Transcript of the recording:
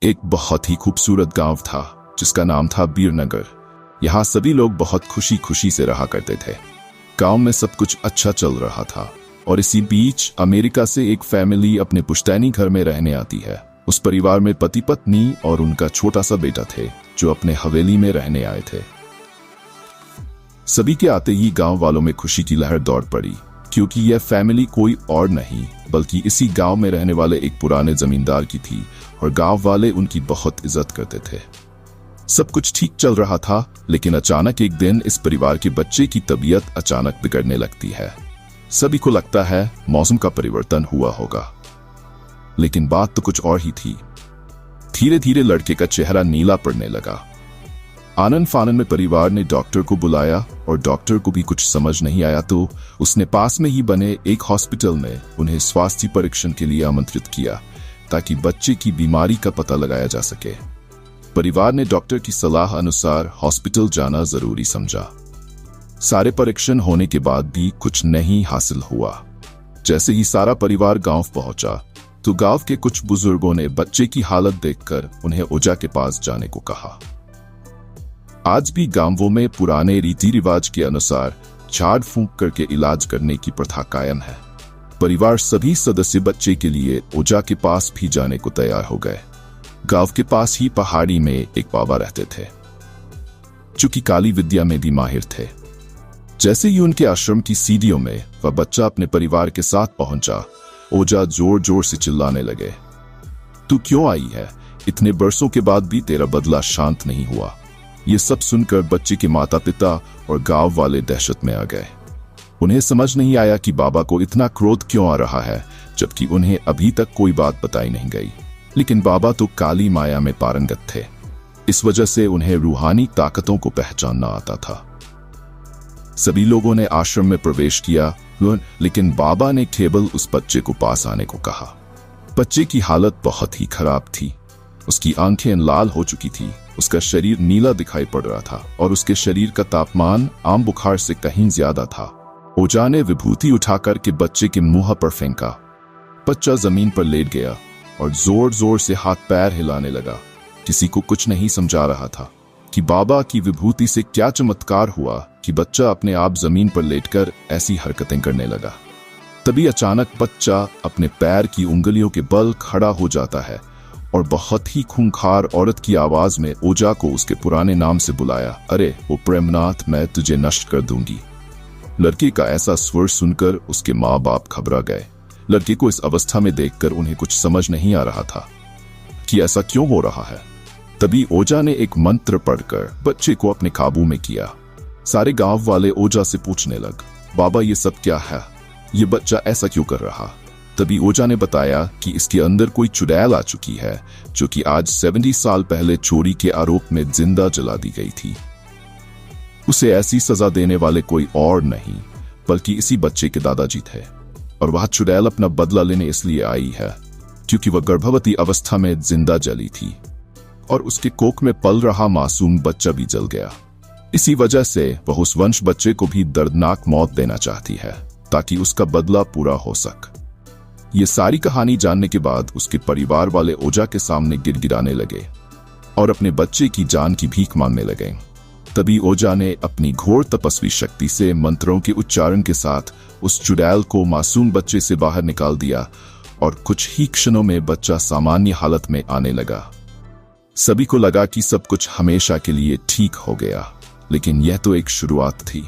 एक बहुत ही खूबसूरत गांव था जिसका नाम था बीरनगर। यहाँ सभी लोग बहुत खुशी खुशी से रहा करते थे। गांव में सब कुछ अच्छा चल रहा था और इसी बीच अमेरिका से एक फैमिली अपने पुश्तैनी घर में रहने आती है। उस परिवार में पति पत्नी और उनका छोटा सा बेटा थे जो अपने हवेली में रहने आए थे। सभी के आते ही गांव वालों में खुशी की लहर दौड़ पड़ी, क्योंकि यह फैमिली कोई और नहीं बल्कि इसी गांव में रहने वाले एक पुराने जमींदार की थी और गांव वाले उनकी बहुत इज्जत करते थे। सब कुछ ठीक चल रहा था, लेकिन अचानक एक दिन इस परिवार के बच्चे की तबीयत अचानक बिगड़ने लगती है। सभी को लगता है मौसम का परिवर्तन हुआ होगा, लेकिन बात तो कुछ और ही थी। धीरे धीरे लड़के का चेहरा नीला पड़ने लगा। आनन फानन में परिवार ने डॉक्टर को बुलाया और डॉक्टर को भी कुछ समझ नहीं आया तो उसने पास में ही बने एक हॉस्पिटल में उन्हें स्वास्थ्य परीक्षण के लिए आमंत्रित किया ताकि बच्चे की बीमारी का पता लगाया जा सके। परिवार ने डॉक्टर की सलाह अनुसार हॉस्पिटल जाना जरूरी समझा। सारे परीक्षण होने के बाद भी कुछ नहीं हासिल हुआ। जैसे ही सारा परिवार गांव पहुंचा तो गांव के कुछ बुजुर्गों ने बच्चे की हालत देखकर उन्हें ओझा के पास जाने को कहा। आज भी गांवों में पुराने रीति रिवाज के अनुसार झाड़ फूंक करके इलाज करने की प्रथा कायम है। परिवार सभी सदस्य बच्चे के लिए ओझा के पास भी जाने को तैयार हो गए। गांव के पास ही पहाड़ी में एक बाबा रहते थे जो कि काली विद्या में भी माहिर थे। जैसे ही उनके आश्रम की सीढ़ियों में वह बच्चा अपने परिवार के साथ पहुंचा, ओझा जोर जोर से चिल्लाने लगे, तू क्यों आई है? इतने बरसों के बाद भी तेरा बदला शांत नहीं हुआ। ये सब सुनकर बच्चे के माता पिता और गांव वाले दहशत में आ गए। उन्हें समझ नहीं आया कि बाबा को इतना क्रोध क्यों आ रहा है, जबकि उन्हें अभी तक कोई बात बताई नहीं गई। लेकिन बाबा तो काली माया में पारंगत थे, इस वजह से उन्हें रूहानी ताकतों को पहचानना आता था। सभी लोगों ने आश्रम में प्रवेश किया, लेकिन बाबा ने केवल उस बच्चे को पास आने को कहा। बच्चे की हालत बहुत ही खराब थी। उसकी आंखें लाल हो चुकी थी, उसका शरीर नीला दिखाई पड़ रहा था और उसके शरीर का तापमान आम बुखार से कहीं ज्यादा था। ओझा ने विभूति उठाकर के बच्चे के मुंह पर फेंका। बच्चा जमीन पर लेट गया और जोर जोर से हाथ पैर हिलाने लगा। किसी को कुछ नहीं समझा रहा था कि बाबा की विभूति से क्या चमत्कार हुआ कि बच्चा अपने आप जमीन पर लेटकर ऐसी हरकतें करने लगा। तभी अचानक बच्चा अपने पैर की उंगलियों के बल खड़ा हो जाता है और बहुत ही खूंखार औरत की आवाज में ओझा को उसके पुराने नाम से बुलाया, अरे ओ प्रेमनाथ, मैं तुझे नष्ट कर दूंगी। लड़के का ऐसा स्वर सुनकर उसके माँ बाप घबरा गए। लड़के को इस अवस्था में देखकर उन्हें कुछ समझ नहीं आ रहा था कि ऐसा क्यों हो रहा है। तभी ओझा ने एक मंत्र पढ़कर बच्चे को अपने काबू में किया। सारे गांव वाले ओझा से पूछने लग, बाबा ये सब क्या है? ये बच्चा ऐसा क्यों कर रहा? तभी ओझा ने बताया कि इसके अंदर कोई चुड़ैल आ चुकी है जो कि आज 70 साल पहले चोरी के आरोप में जिंदा जला दी गई थी। उसे ऐसी सजा देने वाले कोई और नहीं बल्कि इसी बच्चे के दादाजी थे और वह चुड़ैल अपना बदला लेने इसलिए आई है क्योंकि वह गर्भवती अवस्था में जिंदा जली थी और उसके कोख में पल रहा मासूम बच्चा भी जल गया। इसी वजह से वह उस वंश बच्चे को भी दर्दनाक मौत देना चाहती है ताकि उसका बदला पूरा हो सके। ये सारी कहानी जानने के बाद उसके परिवार वाले ओझा के सामने गिड़गिड़ाने लगे और अपने बच्चे की जान की भीख मांगने लगे। तभी ओझा ने अपनी घोर तपस्वी शक्ति से मंत्रों के उच्चारण के साथ उस चुड़ैल को मासूम बच्चे से बाहर निकाल दिया और कुछ ही क्षणों में बच्चा सामान्य हालत में आने लगा। सभी को लगा कि सब कुछ हमेशा के लिए ठीक हो गया, लेकिन यह तो एक शुरुआत थी।